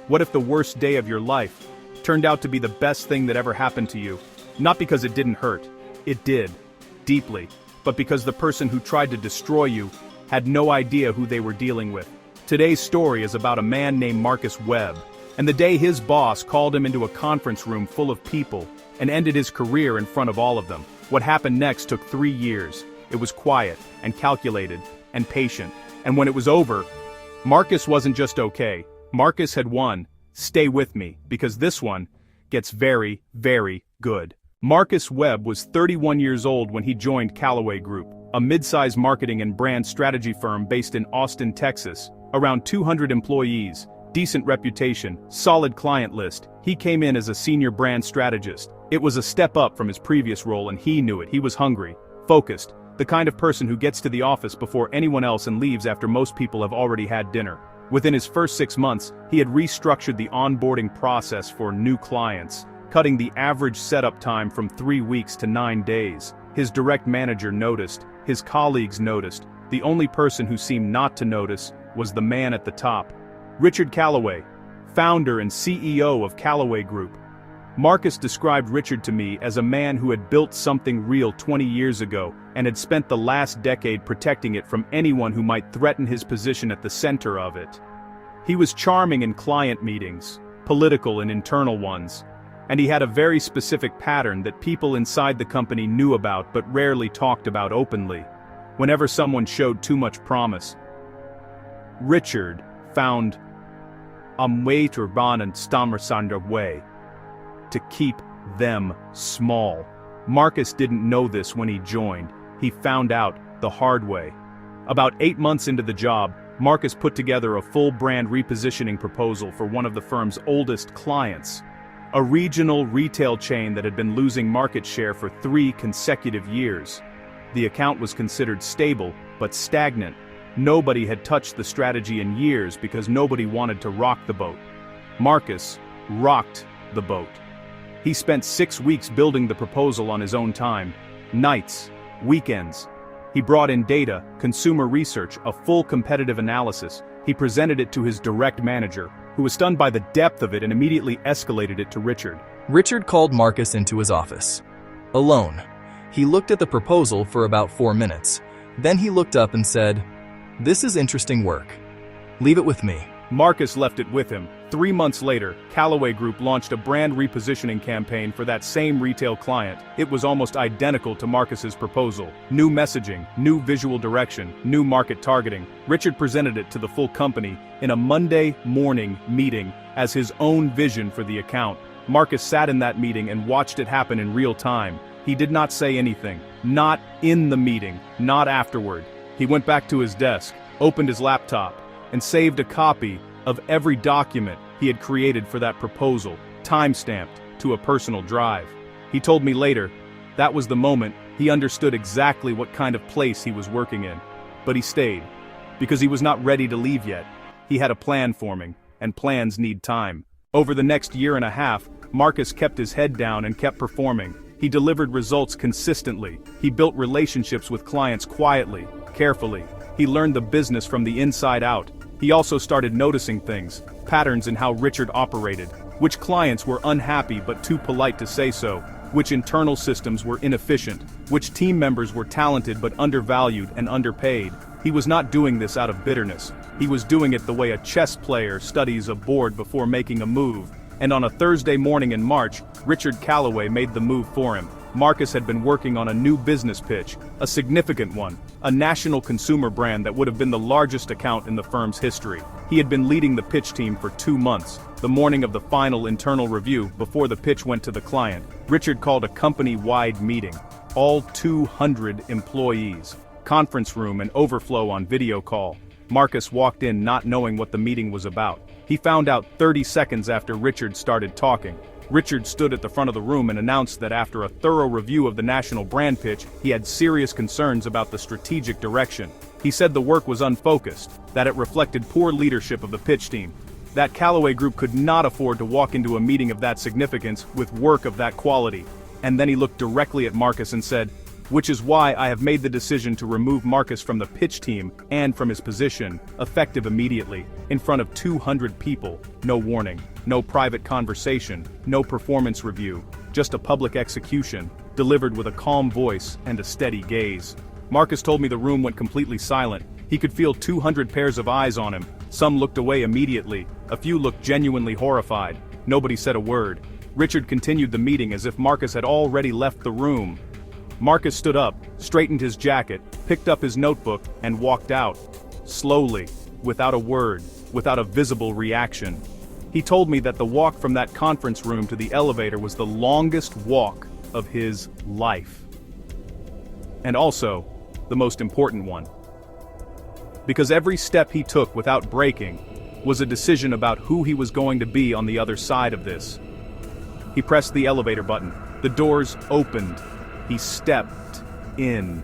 What if the worst day of your life turned out to be the best thing that ever happened to you? Not because it didn't hurt. It did. Deeply. But because the person who tried to destroy you had no idea who they were dealing with. Today's story is about a man named Marcus Webb, and the day his boss called him into a conference room full of people and ended his career in front of all of them. What happened next took 3 years. It was quiet and calculated and patient. And when it was over, Marcus wasn't just okay. Marcus had won. Stay with me, because this one gets very, very good. Marcus Webb was 31 years old when he joined Callaway Group, a mid-size marketing and brand strategy firm based in Austin, Texas. Around 200 employees, decent reputation, solid client list. He came in as a senior brand strategist. It was a step up from his previous role, and he knew it. He was hungry, focused, the kind of person who gets to the office before anyone else and leaves after most people have already had dinner. Within his first 6 months, he had restructured the onboarding process for new clients, cutting the average setup time from 3 weeks to 9 days. His direct manager noticed, his colleagues noticed. The only person who seemed not to notice was the man at the top. Richard Callaway, founder and CEO of Callaway Group. Marcus described Richard to me as a man who had built something real 20 years ago and had spent the last decade protecting it from anyone who might threaten his position at the center of it. He was charming in client meetings, political and internal ones, and he had a very specific pattern that people inside the company knew about but rarely talked about openly. Whenever someone showed too much promise, Richard found a way to run and stammersander way to keep them small. Marcus didn't know this when he joined. He found out the hard way. About 8 months into the job, Marcus put together a full brand repositioning proposal for one of the firm's oldest clients, a regional retail chain that had been losing market share for 3 consecutive years. The account was considered stable, but stagnant. Nobody had touched the strategy in years because nobody wanted to rock the boat. Marcus rocked the boat. He spent 6 weeks building the proposal on his own time, nights, weekends. He brought in data, consumer research, a full competitive analysis. He presented it to his direct manager, who was stunned by the depth of it and immediately escalated it to Richard. Richard called Marcus into his office. Alone. He looked at the proposal for about 4 minutes. Then he looked up and said, "This is interesting work. Leave it with me." Marcus left it with him. 3 months later, Callaway Group launched a brand repositioning campaign for that same retail client. It was almost identical to Marcus's proposal. New messaging, new visual direction, new market targeting. Richard presented it to the full company in a Monday morning meeting as his own vision for the account. Marcus sat in that meeting and watched it happen in real time. He did not say anything. Not in the meeting, not afterward. He went back to his desk, opened his laptop, and saved a copy of every document he had created for that proposal, time-stamped to a personal drive. He told me later, that was the moment he understood exactly what kind of place he was working in. But he stayed, because he was not ready to leave yet. He had a plan forming, and plans need time. Over the next year and a half, Marcus kept his head down and kept performing. He delivered results consistently. He built relationships with clients quietly, carefully. He learned the business from the inside out. He also started noticing things, patterns in how Richard operated, which clients were unhappy but too polite to say so, which internal systems were inefficient, which team members were talented but undervalued and underpaid. He was not doing this out of bitterness. He was doing it the way a chess player studies a board before making a move. And on a Thursday morning in March, Richard Callaway made the move for him. Marcus had been working on a new business pitch, a significant one, a national consumer brand that would have been the largest account in the firm's history. He had been leading the pitch team for 2 months. The morning of the final internal review, before the pitch went to the client, Richard called a company-wide meeting. All 200 employees. Conference room and overflow on video call. Marcus walked in not knowing what the meeting was about. He found out 30 seconds after Richard started talking. Richard stood at the front of the room and announced that after a thorough review of the national brand pitch, he had serious concerns about the strategic direction. He said the work was unfocused, that it reflected poor leadership of the pitch team, that Callaway Group could not afford to walk into a meeting of that significance with work of that quality. And then he looked directly at Marcus and said, which is why I have made the decision to remove Marcus from the pitch team and from his position, effective immediately, in front of 200 people, no warning, no private conversation, no performance review, just a public execution, delivered with a calm voice and a steady gaze. Marcus told me the room went completely silent. He could feel 200 pairs of eyes on him. Some looked away immediately, a few looked genuinely horrified. Nobody said a word. Richard continued the meeting as if Marcus had already left the room. Marcus stood up, straightened his jacket, picked up his notebook, and walked out. Slowly, without a word, without a visible reaction. He told me that the walk from that conference room to the elevator was the longest walk of his life. And also, the most important one. Because every step he took without breaking was a decision about who he was going to be on the other side of this. He pressed the elevator button. The doors opened. He stepped in.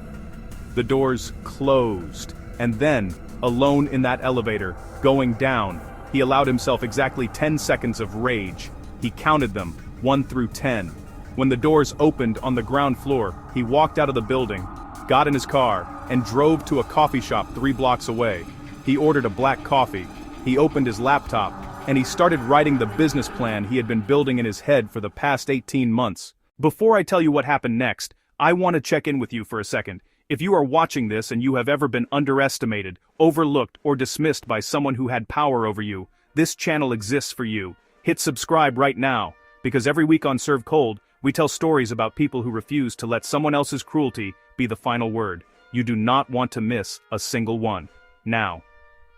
The doors closed. And then, alone in that elevator, going down, he allowed himself exactly 10 seconds of rage. He counted them, 1 through 10. When the doors opened on the ground floor, he walked out of the building, got in his car, and drove to a coffee shop 3 blocks away. He ordered a black coffee. He opened his laptop, and he started writing the business plan he had been building in his head for the past 18 months. Before I tell you what happened next, I want to check in with you for a second. If you are watching this and you have ever been underestimated, overlooked, or dismissed by someone who had power over you, this channel exists for you. Hit subscribe right now, because every week on Serve Cold, we tell stories about people who refuse to let someone else's cruelty be the final word. You do not want to miss a single one. Now,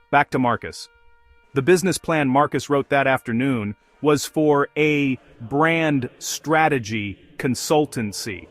back to Marcus. The business plan Marcus wrote that afternoon was for a brand strategy consultancy.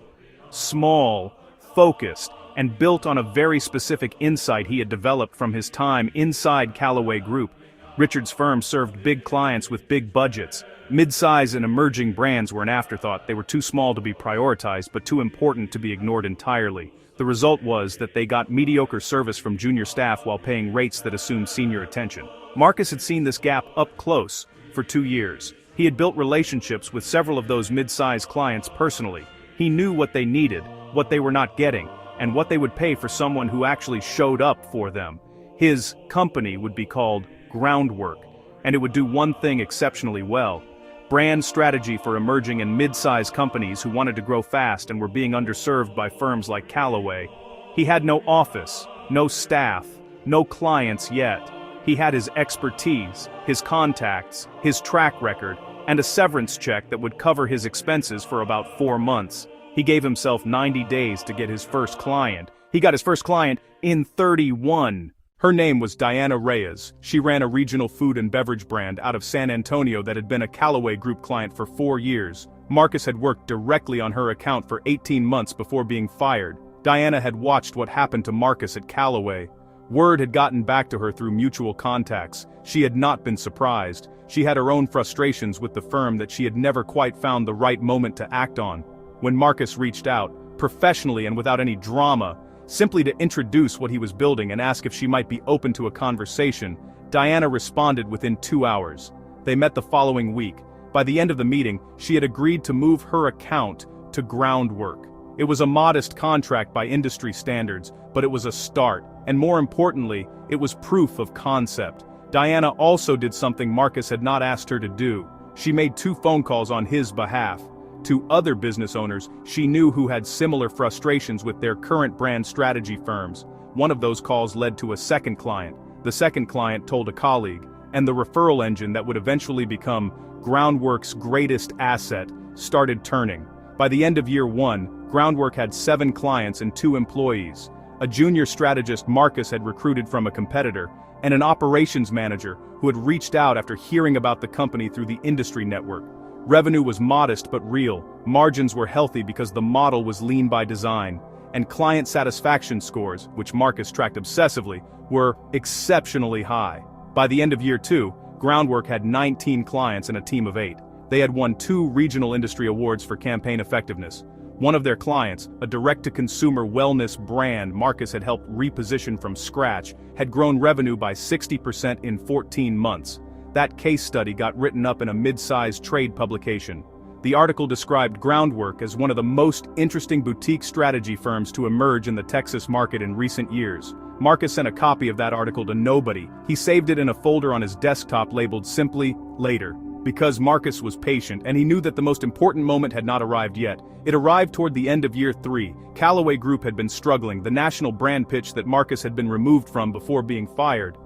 Small, focused, and built on a very specific insight he had developed from his time inside Callaway Group. Richard's firm served big clients with big budgets. Mid-size and emerging brands were an afterthought. They were too small to be prioritized, but too important to be ignored entirely. The result was that they got mediocre service from junior staff while paying rates that assumed senior attention. Marcus had seen this gap up close for 2 years. He had built relationships with several of those mid-size clients personally. He knew what they needed, what they were not getting, and what they would pay for someone who actually showed up for them. His company would be called Groundwork, and it would do one thing exceptionally well: brand strategy for emerging and mid-size companies who wanted to grow fast and were being underserved by firms like Callaway. He had no office, no staff, no clients yet. He had his expertise, his contacts, his track record, and a severance check that would cover his expenses for about 4 months. He gave himself 90 days to get his first client. He got his first client in 31. Her name was Diana Reyes. She ran a regional food and beverage brand out of San Antonio that had been a Callaway Group client for 4 years. Marcus had worked directly on her account for 18 months before being fired. Diana had watched what happened to Marcus at Callaway. Word had gotten back to her through mutual contacts. She had not been surprised. She had her own frustrations with the firm that she had never quite found the right moment to act on. When Marcus reached out, professionally and without any drama, simply to introduce what he was building and ask if she might be open to a conversation, Diana responded within 2 hours. They met the following week. By the end of the meeting, she had agreed to move her account to Groundwork. It was a modest contract by industry standards, but it was a start, and more importantly, it was proof of concept. Diana also did something Marcus had not asked her to do. She made 2 phone calls on his behalf. To other business owners she knew who had similar frustrations with their current brand strategy firms. One of those calls led to a second client. The second client told a colleague, and the referral engine that would eventually become Groundwork's greatest asset started turning. By the end of year 1, Groundwork had 7 clients and 2 employees. A junior strategist Marcus had recruited from a competitor, and an operations manager who had reached out after hearing about the company through the industry network. Revenue was modest but real, margins were healthy because the model was lean by design, and client satisfaction scores, which Marcus tracked obsessively, were exceptionally high. By the end of year 2, Groundwork had 19 clients and a team of 8. They had won 2 regional industry awards for campaign effectiveness. One of their clients, a direct-to-consumer wellness brand Marcus had helped reposition from scratch, had grown revenue by 60% in 14 months. That case study got written up in a mid-sized trade publication. The article described Groundwork as one of the most interesting boutique strategy firms to emerge in the Texas market in recent years. Marcus sent a copy of that article to nobody. He saved it in a folder on his desktop labeled simply, Later. Because Marcus was patient and he knew that the most important moment had not arrived yet. It arrived toward the end of year 3. Callaway Group had been struggling. The national brand pitch that Marcus had been removed from before being fired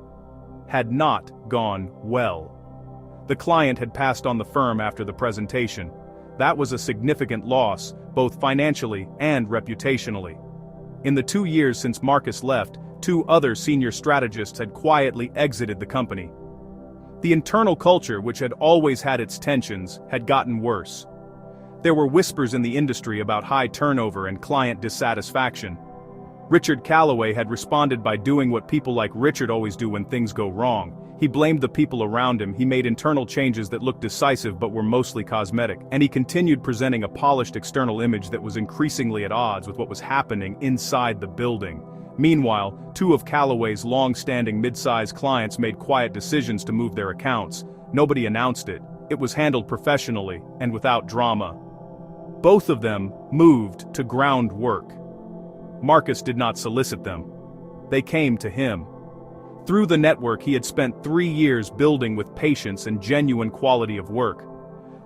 had not gone well. The client had passed on the firm after the presentation. That was a significant loss, both financially and reputationally. In the 2 years since Marcus left, 2 other senior strategists had quietly exited the company. The internal culture, which had always had its tensions, had gotten worse. There were whispers in the industry about high turnover and client dissatisfaction. Richard Callaway had responded by doing what people like Richard always do when things go wrong. He blamed the people around him, he made internal changes that looked decisive but were mostly cosmetic, and he continued presenting a polished external image that was increasingly at odds with what was happening inside the building. Meanwhile, 2 of Callaway's long-standing mid-size clients made quiet decisions to move their accounts. Nobody announced it. It was handled professionally and without drama. Both of them moved to Groundwork. Marcus did not solicit them. They came to him. Through the network he had spent 3 years building with patience and genuine quality of work.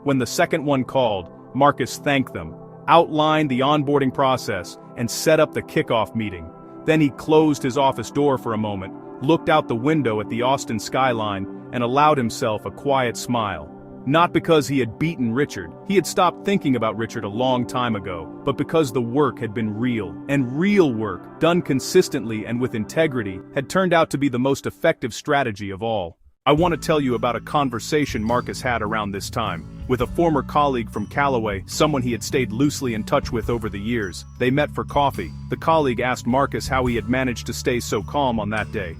When the second one called, Marcus thanked them, outlined the onboarding process, and set up the kickoff meeting. Then he closed his office door for a moment, looked out the window at the Austin skyline, and allowed himself a quiet smile. Not because he had beaten Richard, he had stopped thinking about Richard a long time ago, but because the work had been real, and real work, done consistently and with integrity, had turned out to be the most effective strategy of all. I want to tell you about a conversation Marcus had around this time, with a former colleague from Callaway, someone he had stayed loosely in touch with over the years. They met for coffee. The colleague asked Marcus how he had managed to stay so calm on that day.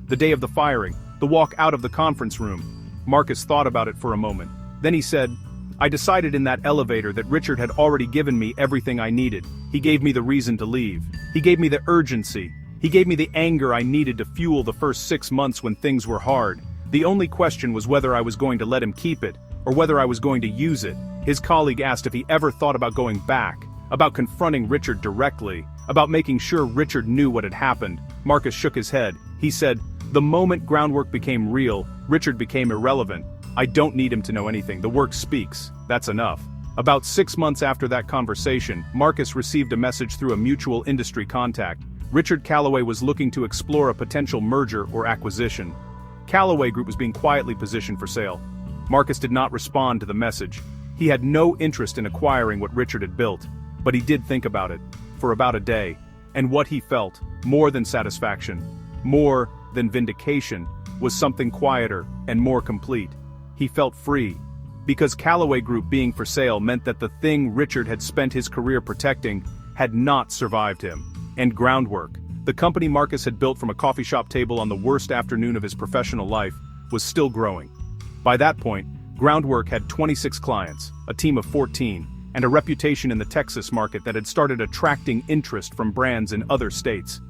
The day of the firing, the walk out of the conference room. Marcus thought about it for a moment. Then he said, "I decided in that elevator that Richard had already given me everything I needed. He gave me the reason to leave. He gave me the urgency. He gave me the anger I needed to fuel the first 6 months when things were hard. The only question was whether I was going to let him keep it, or whether I was going to use it." His colleague asked if he ever thought about going back, about confronting Richard directly, about making sure Richard knew what had happened. Marcus shook his head. He said, "The moment Groundwork became real, Richard became irrelevant. I don't need him to know anything. The work speaks. That's enough." About 6 months after that conversation, Marcus received a message through a mutual industry contact. Richard Callaway was looking to explore a potential merger or acquisition. Callaway Group was being quietly positioned for sale. Marcus did not respond to the message. He had no interest in acquiring what Richard had built, but he did think about it, for about a day. And what he felt, more than satisfaction, more than vindication, was something quieter and more complete. He felt free. Because Callaway Group being for sale meant that the thing Richard had spent his career protecting had not survived him. And Groundwork, the company Marcus had built from a coffee shop table on the worst afternoon of his professional life, was still growing. By that point, Groundwork had 26 clients, a team of 14, and a reputation in the Texas market that had started attracting interest from brands in other states.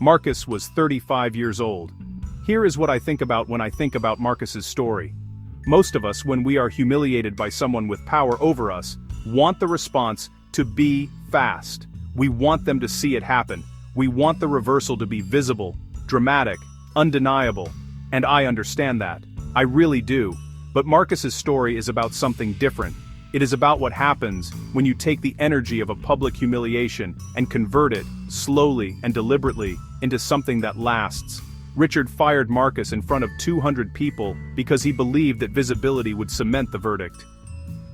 Marcus was 35 years old. Here is what I think about when I think about Marcus's story. Most of us, when we are humiliated by someone with power over us, want the response to be fast. We want them to see it happen. We want the reversal to be visible, dramatic, undeniable. And I understand that. I really do. But Marcus's story is about something different. It is about what happens when you take the energy of a public humiliation and convert it, slowly and deliberately, into something that lasts. Richard fired Marcus in front of 200 people because he believed that visibility would cement the verdict.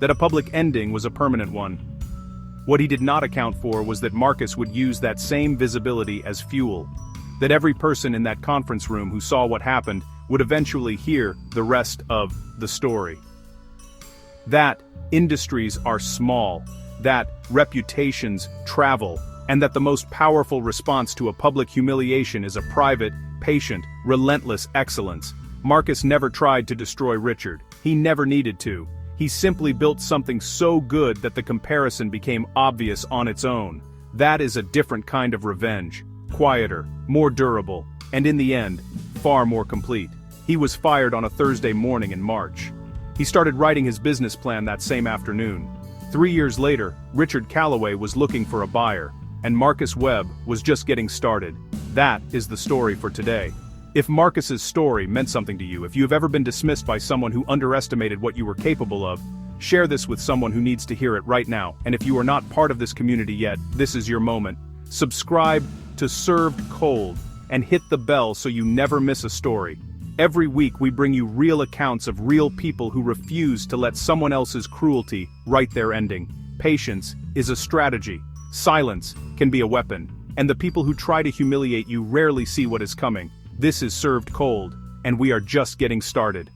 That a public ending was a permanent one. What he did not account for was that Marcus would use that same visibility as fuel. That every person in that conference room who saw what happened would eventually hear the rest of the story. That industries are small, that reputations travel, and that the most powerful response to a public humiliation is a private, patient, relentless excellence. Marcus never tried to destroy Richard. He never needed to. He simply built something so good that the comparison became obvious on its own. That is a different kind of revenge. Quieter, more durable, and in the end, far more complete. He was fired on a Thursday morning in March. He started writing his business plan that same afternoon. 3 years later, Richard Calloway was looking for a buyer, and Marcus Webb was just getting started. That is the story for today. If Marcus's story meant something to you, if you have ever been dismissed by someone who underestimated what you were capable of, share this with someone who needs to hear it right now. And if you are not part of this community yet, this is your moment. Subscribe to Served Cold and hit the bell so you never miss a story. Every week we bring you real accounts of real people who refuse to let someone else's cruelty write their ending. Patience is a strategy. Silence can be a weapon. And the people who try to humiliate you rarely see what is coming. This is Served Cold, and we are just getting started.